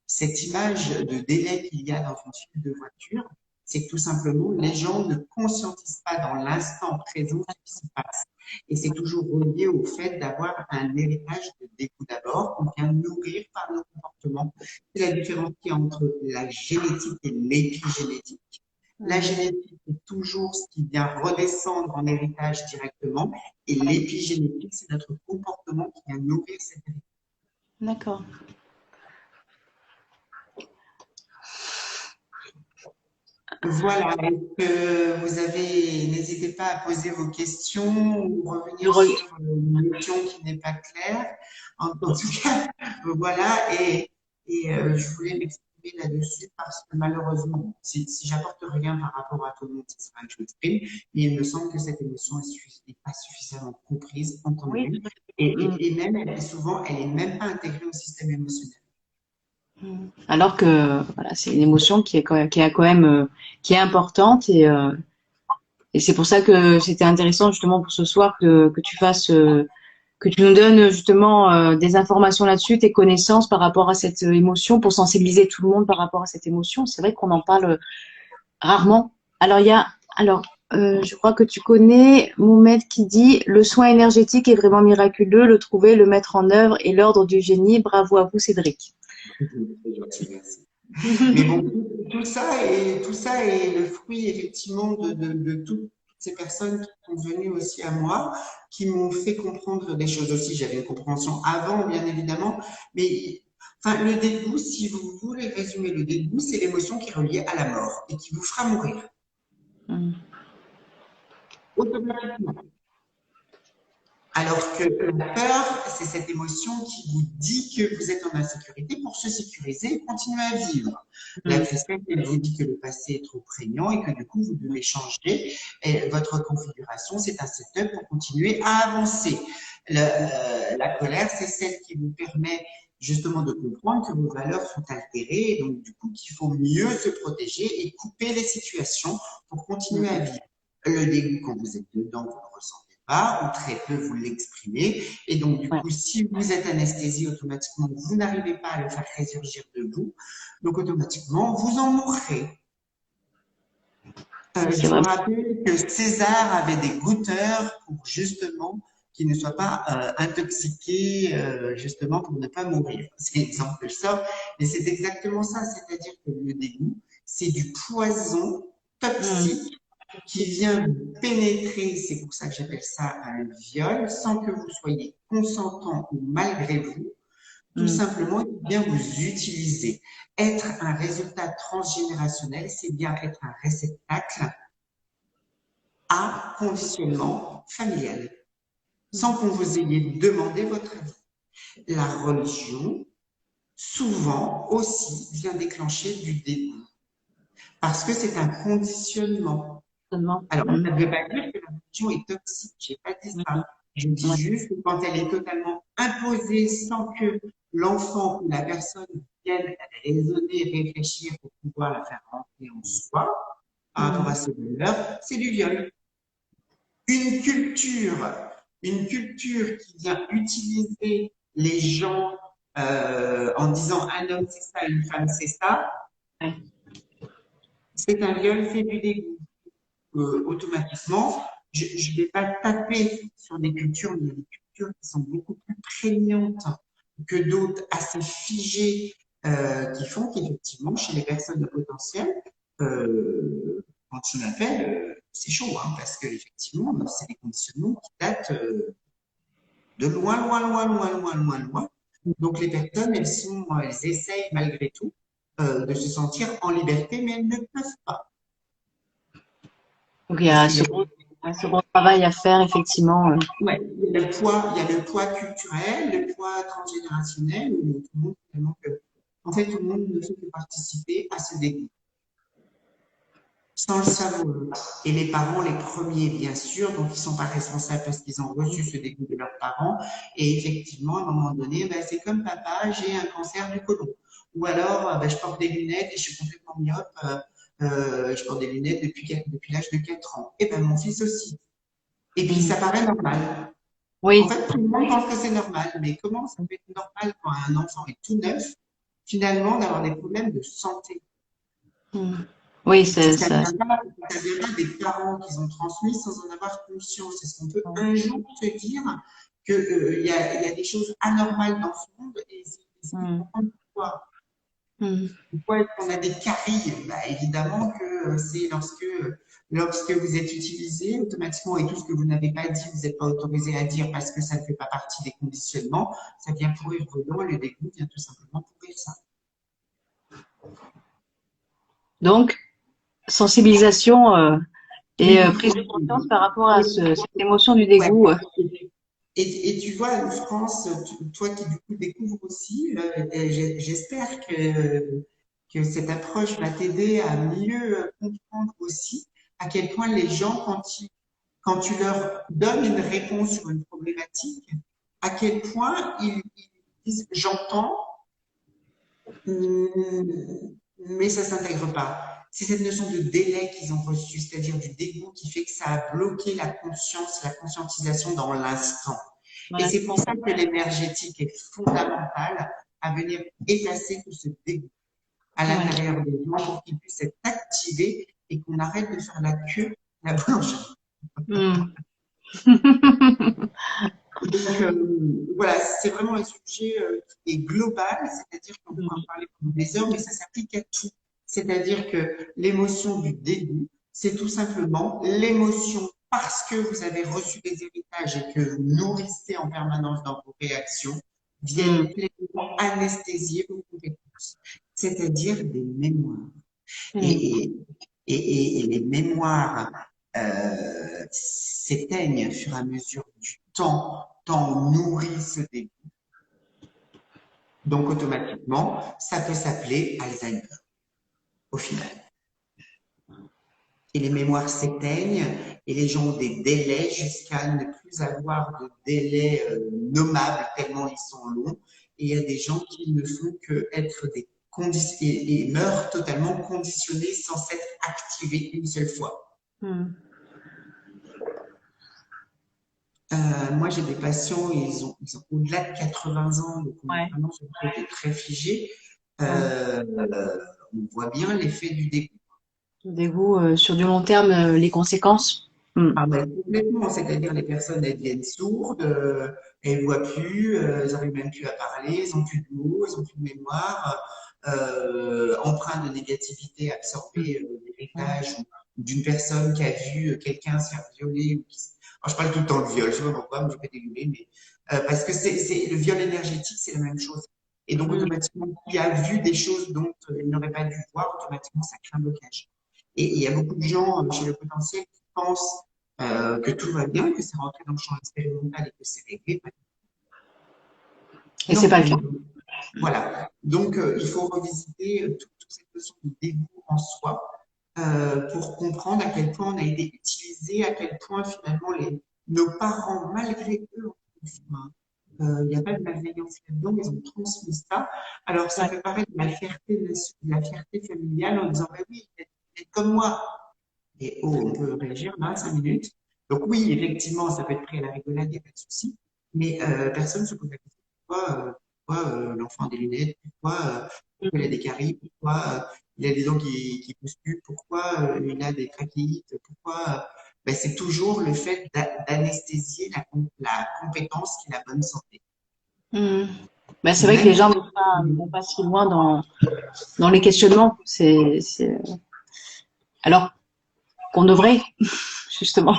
cette image de délai qu'il y a dans une fuite de voiture, c'est que tout simplement, les gens ne conscientisent pas dans l'instant présent ce qui se passe. Et c'est toujours relié au fait d'avoir un héritage de dégoût d'abord, qu'on vient nourrir par nos comportements. C'est la différence qu'il y a entre la génétique et l'épigénétique. La Mm. génétique est toujours ce qui vient redescendre en héritage directement, et l'épigénétique, c'est notre comportement qui vient nourrir cet héritage. D'accord. Voilà, est-ce que vous avez, n'hésitez pas à poser vos questions ou Je revenir re- sur une notion qui n'est pas claire. En tout cas, voilà, et je voulais m'exprimer là-dessus parce que malheureusement, si j'apporte rien par rapport à tout le monde, ce sera que je m'exprime, mais il me semble que cette émotion n'est pas suffisamment comprise, Oui. entendue, Mm. et même, souvent, elle n'est même pas intégrée au système émotionnel. Mm. Alors que voilà, c'est une émotion qui est quand même, qui est importante et c'est pour ça que c'était intéressant justement pour ce soir que tu fasses que tu nous donnes justement des informations là-dessus, tes connaissances par rapport à cette émotion pour sensibiliser tout le monde par rapport à cette émotion. C'est vrai qu'on en parle rarement. Alors il y a alors je crois que tu connais Mohamed qui dit le soin énergétique est vraiment miraculeux, le trouver, le mettre en œuvre et l'ordre du génie. Bravo à vous, Cédric. Merci. Mais bon, tout ça est le fruit effectivement de toutes ces personnes qui sont venues aussi à moi, qui m'ont fait comprendre des choses aussi. J'avais une compréhension avant, bien évidemment, mais enfin, le dégoût, si vous voulez résumer le dégoût, c'est l'émotion qui est reliée à la mort et qui vous fera mourir Mm. automatiquement. Alors que la peur, c'est cette émotion qui vous dit que vous êtes en insécurité pour se sécuriser et continuer à vivre. La Mm. tristesse, elle vous dit que le passé est trop prégnant et que du coup, vous devez changer. Et votre configuration, c'est un setup pour continuer à avancer. La colère, c'est celle qui vous permet justement de comprendre que vos valeurs sont altérées et donc du coup qu'il faut mieux se protéger et couper les situations pour continuer à Mm. vivre. Le dégoût, quand vous êtes dedans, vous le ressentez pas, ou très peu vous l'exprimez. Et donc, du Ouais, coup, si vous êtes anesthésié, automatiquement, vous n'arrivez pas à le faire résurgir de vous. Donc, automatiquement, vous en mourrez. c'est Je vous vraiment. rappelle que César avait des goutteurs pour justement qui ne soit pas intoxiqué justement pour ne pas mourir. C'est l'exemple que je sors, mais c'est exactement ça, c'est-à-dire que le dégoût, c'est du poison Mm. toxique qui vient vous pénétrer, c'est pour ça que j'appelle ça un viol, sans que vous soyez consentant ou malgré vous, tout Mm. simplement, il vient vous utiliser. Être un résultat transgénérationnel, c'est bien être un réceptacle à conditionnement familial, sans qu'on vous ayez demandé votre avis. La religion, souvent aussi, vient déclencher du dégoût, parce que c'est un conditionnement. Seulement. Alors, Mm. ça ne veut pas dire que la religion est toxique, je n'ai pas dit Mm. ça. Je dis Ouais. juste que quand elle est totalement imposée sans que l'enfant ou la personne vienne raisonner, réfléchir pour pouvoir la faire rentrer en soi, par rapport Mm. à ses valeurs, c'est du viol. Une culture, une culture qui vient utiliser les gens en disant un homme c'est ça, une femme c'est ça, Ouais. c'est un viol fait du dégoût. Automatiquement, je ne vais pas taper sur des cultures, mais il y a des cultures qui sont beaucoup plus prégnantes que d'autres, assez figées, qui font qu'effectivement, chez les personnes potentielles, quand je m'appelle, c'est chaud, hein, parce que effectivement, c'est des conditionnements qui datent de loin, loin, loin, loin, loin, loin, loin. Donc les personnes, elles essayent malgré tout de se sentir en liberté, mais elles ne peuvent pas. Donc, il y Parce a qu'il y a un second travail à faire, effectivement. Ouais, il y a le poids culturel, le poids transgénérationnel, où tout le monde, finalement, en fait, tout le monde ne fait que participer à ce dégoût, sans le savoir. Et les parents, les premiers, bien sûr, donc ils sont pas responsables parce qu'ils ont reçu ce dégoût de leurs parents. Et effectivement, à un moment donné, ben, c'est comme papa, j'ai un cancer du côlon. Ou alors, ben, je porte des lunettes et je suis complètement myope. Je porte des lunettes depuis l'âge de 4 ans. Et ben, mon fils aussi. Et puis, Mm. ça paraît normal. En Oui. fait, tout le monde pense que c'est normal, mais comment ça peut être normal quand un enfant est tout neuf, finalement, d'avoir des problèmes de santé? Mm. Oui, Si c'est ça ça. vient pas, si ça vient pas des parents qui ont transmis sans en avoir conscience. Est-ce qu'on peut un jour se dire qu'il y a des choses anormales dans ce monde et essayer de Mm. comprendre pourquoi? Mm. Pourquoi est-ce qu'on a des caries? Bah, évidemment que c'est lorsque vous êtes utilisé automatiquement et tout ce que vous n'avez pas dit, vous n'êtes pas autorisé à dire parce que ça ne fait pas partie des conditionnements, ça vient pourrir vos dents, le dégoût vient tout simplement pourrir ça. Donc, sensibilisation et Oui, prise de conscience par rapport à oui, cette émotion du ouais. dégoût. Et tu vois, en France, toi qui du coup découvres aussi, j'espère que cette approche va t'aider à mieux comprendre aussi à quel point les gens, quand tu leur donnes une réponse sur une problématique, à quel point ils disent j'entends, mais ça s'intègre pas. C'est cette notion de délai qu'ils ont reçu, c'est-à-dire du dégoût qui fait que ça a bloqué la conscience, la conscientisation dans l'instant. Et Voilà. c'est pour ça que l'énergétique est fondamentale à venir effacer tout ce dégoût à Ouais. l'intérieur des gens pour qu'ils puissent être activés et qu'on arrête de faire la queue, la blanche. Mm. Donc, voilà, c'est vraiment un sujet qui est global, c'est-à-dire qu'on peut en parler pendant des heures, mais ça s'applique à tout. C'est-à-dire que l'émotion du dégoût, c'est tout simplement l'émotion parce que vous avez reçu des héritages et que vous nourrissez en permanence dans vos réactions, viennent Mm. pleinement anesthésier vos compétences, c'est-à-dire des mémoires. Mm. Et, et les mémoires s'éteignent au fur et à mesure du temps, tant on nourrit ce dégoût. Donc automatiquement, ça peut s'appeler Alzheimer au final. Et les mémoires s'éteignent et les gens ont des délais jusqu'à ne plus avoir de délais nommables tellement ils sont longs. Et il y a des gens qui ne font que être des et meurent totalement conditionnés sans s'être activés une seule fois. Mm. Moi, j'ai des patients, ils ont au-delà de 80 ans, donc on est Ouais. vraiment sur des trucs très figés. Ouais. On voit bien l'effet du dégoût. Le dégoût sur du long terme, les conséquences. Mm. Ah ben, complètement, c'est-à-dire les personnes, elles deviennent sourdes, elles voient plus, elles n'arrivent même plus à parler, elles ont plus de mots, elles ont plus de mémoire, empreinte de négativité absorbée l'héritage d'une personne qui a vu quelqu'un se faire violer. Alors, je parle tout le temps de viol, je sais pas pourquoi, mais je vais pas dégueuler, mais parce que le viol énergétique, c'est la même chose. Et donc Mm. automatiquement, qui a vu des choses dont il n'aurait pas dû voir, automatiquement, ça crée un blocage. Et il y a beaucoup de gens chez le potentiel qui pensent que tout va bien, que c'est rentré dans le champ expérimental et que c'est réglé. Et c'est Non, pas le cas. voilà. Donc, il faut revisiter toute cette notion de dégoût en soi pour comprendre à quel point on a été utilisé, à quel point finalement nos parents, malgré eux, il n'y a pas de malveillance là-dedans, ils ont transmis ça. Alors, ça Ouais. peut paraître de la fierté familiale en disant, bah oui, il est comme moi. Et oh, on peut réagir là, 5 minutes. Donc oui, effectivement, ça peut être pris à la rigolade, il n'y a pas de souci. Mais personne ne se pose la question pourquoi l'enfant a des lunettes, pourquoi il a des caries, pourquoi il a des dents qui poussent plus, pourquoi il a des trachéites, pourquoi ben, c'est toujours le fait d'anesthésier la compétence qui est la bonne santé. Mm. Ben, c'est vrai que les Même gens vont pas si loin dans les questionnements. Alors qu'on devrait, justement.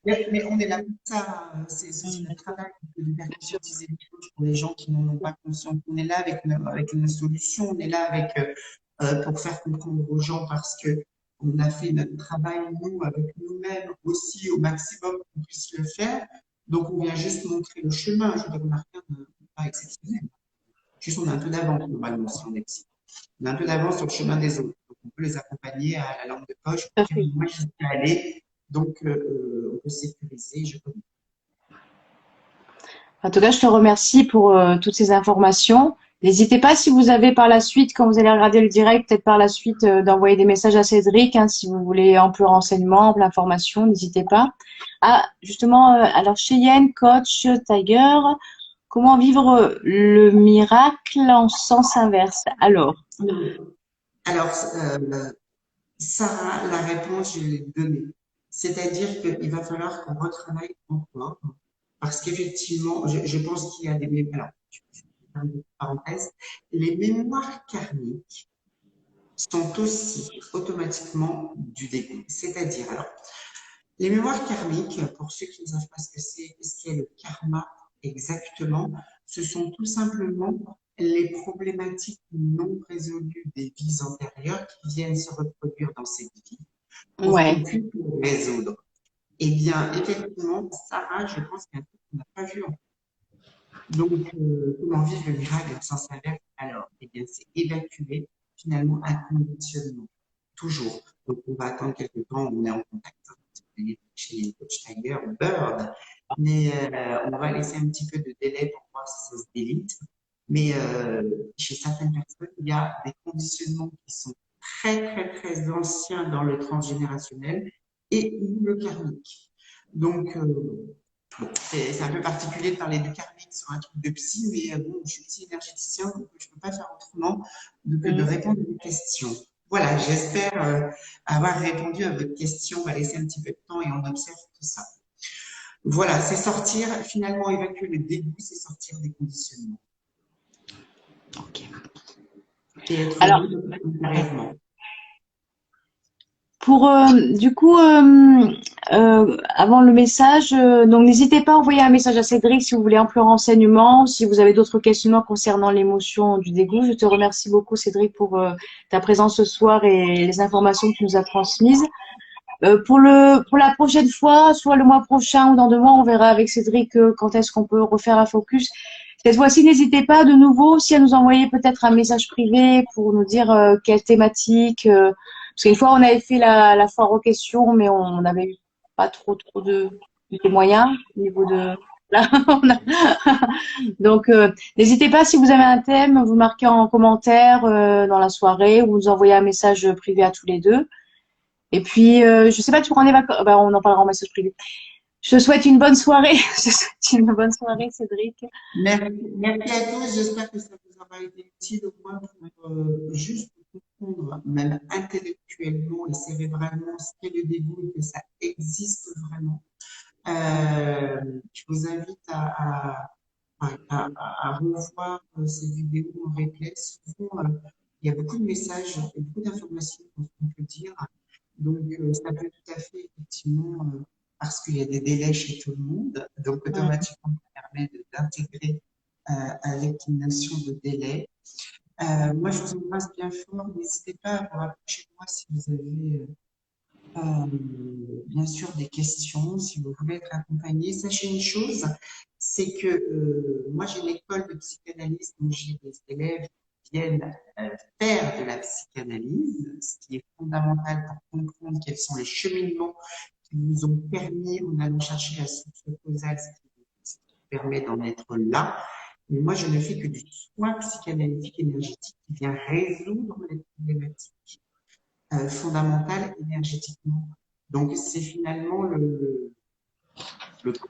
Mais on est là pour ça, c'est aussi Mm. notre travail de faire Bien sûr. conscientiser les choses pour les gens qui n'en ont pas conscience. On est là avec une solution, on est là pour faire comprendre aux gens parce que on a fait notre travail, nous, avec nous-mêmes aussi au maximum qu'on puisse le faire. Donc, on vient juste montrer le chemin. Je veux dire, on n'a rien de pas exceptionnel. Juste, on a un peu d'avance, globalement, si on est psy. On a un peu d'avance sur le chemin des autres. Donc, on peut les accompagner à la lampe de poche Tout pour à dire, fait. moi, j'y suis allé. Donc, on peut sécuriser. Je connais. En tout cas, je te remercie pour toutes ces informations. N'hésitez pas si vous avez par la suite, quand vous allez regarder le direct, peut-être par la suite d'envoyer des messages à Cédric, hein, si vous voulez ample renseignement, ample information, n'hésitez pas. Ah, justement, alors Cheyenne, coach, Tiger, comment vivre le miracle en sens inverse? Alors, Alors, Sarah, la réponse, je l'ai donnée. C'est-à-dire qu'il va falloir qu'on retravaille encore, parce qu'effectivement, je pense qu'il y a des mémoires. Alors, je fais une parenthèse, les mémoires karmiques sont aussi automatiquement du dégoût. C'est-à-dire, alors, les mémoires karmiques, pour ceux qui ne savent pas ce que c'est, ce qu'est le karma exactement, ce sont tout simplement les problématiques non résolues des vies antérieures qui viennent se reproduire dans cette vie pour qu'on ouais. puisse les résoudre. Eh bien, effectivement, Sarah, je pense qu'il y a un truc qu'on n'a pas vu encore. Donc, comment vivre le miracle sans s'inverse alors? Eh bien, c'est évacuer finalement un conditionnement. Toujours. Donc, on va attendre quelques temps, on est en contact chez les coach Tiger ou Bird, mais on va laisser un petit peu de délai pour voir si ça se délite. Mais chez certaines personnes, il y a des conditionnements qui sont très anciens dans le transgénérationnel et ou le karmique. Donc, bon, c'est un peu particulier de parler du karmique sur un truc de psy, mais bon, je suis psy énergéticien, donc je ne peux pas faire autrement que de Mhm. répondre à vos questions. Voilà, j'espère avoir répondu à votre question. On va laisser un petit peu de temps et on observe tout ça. Voilà, c'est sortir, finalement évacuer le dégoût, c'est sortir des conditionnements Ok. et être Alors, libre intérieurement. pour du coup, avant le message, donc n'hésitez pas à envoyer un message à Cédric si vous voulez un peu renseignement, si vous avez d'autres questionnements concernant l'émotion du dégoût. Je te remercie beaucoup Cédric pour ta présence ce soir et les informations que tu nous as transmises. Pour la prochaine fois, soit le mois prochain ou dans 2 mois, on verra avec Cédric quand est-ce qu'on peut refaire un focus. Cette fois-ci, n'hésitez pas de nouveau aussi à nous envoyer peut-être un message privé pour nous dire quelle thématique. Parce qu'une fois, on avait fait la foire aux questions, mais on n'avait eu pas trop de moyens au niveau de. Là, donc, n'hésitez pas si vous avez un thème, vous marquez en commentaire dans la soirée ou vous envoyez un message privé à tous les deux. Et puis, je sais pas, tu prends des vacances. Bah, on en parlera en message privé. Je te souhaite une bonne soirée. Je te souhaite une bonne soirée, Cédric. Merci à tous. J'espère que ça vous aura été utile au moins pour juste comprendre, même intellectuellement et cérébralement, ce qu'est le dégoût et que ça existe vraiment. Je vous invite à revoir ces vidéos en replay. Souvent, il y a beaucoup de messages et beaucoup d'informations qu'on peut dire. Donc, ça peut tout à fait, effectivement, parce qu'il y a des délais chez tout le monde, donc Mm. automatiquement, ça permet d'intégrer avec une notion de délai. Moi, je vous embrasse bien fort. N'hésitez pas à vous rapprocher de moi si vous avez bien sûr des questions, si vous voulez être accompagné. Sachez une chose, c'est que moi j'ai une école de psychanalyse, donc j'ai des élèves qui viennent faire de la psychanalyse, ce qui est fondamental pour comprendre quels sont les cheminements qui nous ont permis, en allant chercher la source causale, ce qui permet d'en être là. Mais moi, je ne fais que du soin psychanalytique énergétique qui vient résoudre les problématiques fondamentale énergétiquement. Donc, c'est finalement le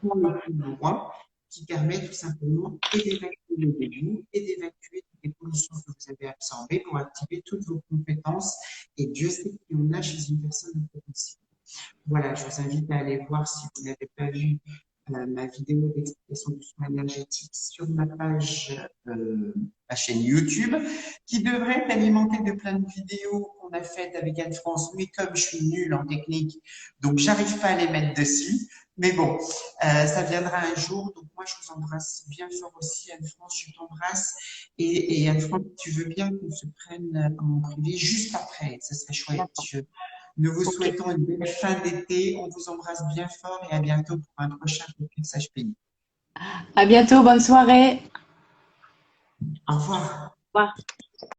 point le plus loin qui permet tout simplement et d'évacuer le dégoût et d'évacuer toutes les pollutions que vous avez absorbées pour activer toutes vos compétences. Et Dieu sait qu'il y en a chez une personne de potentiel. Voilà, je vous invite à aller voir si vous n'avez pas vu ma vidéo d'explication du soin énergétique sur ma chaîne YouTube, qui devrait être alimentée de plein de vidéos qu'on a faites avec Anne-France. Mais comme je suis nulle en technique, donc j'arrive pas à les mettre dessus. Mais bon, ça viendra un jour. Donc moi, je vous embrasse bien fort aussi, Anne-France. Je t'embrasse. Et Anne-France, tu veux bien qu'on se prenne en privé juste après. Ce serait chouette. D'accord. Nous vous Ok. souhaitons une belle fin d'été. On vous embrasse bien fort et à bientôt pour un prochain message pays. À bientôt. Bonne soirée. Au revoir. Au revoir.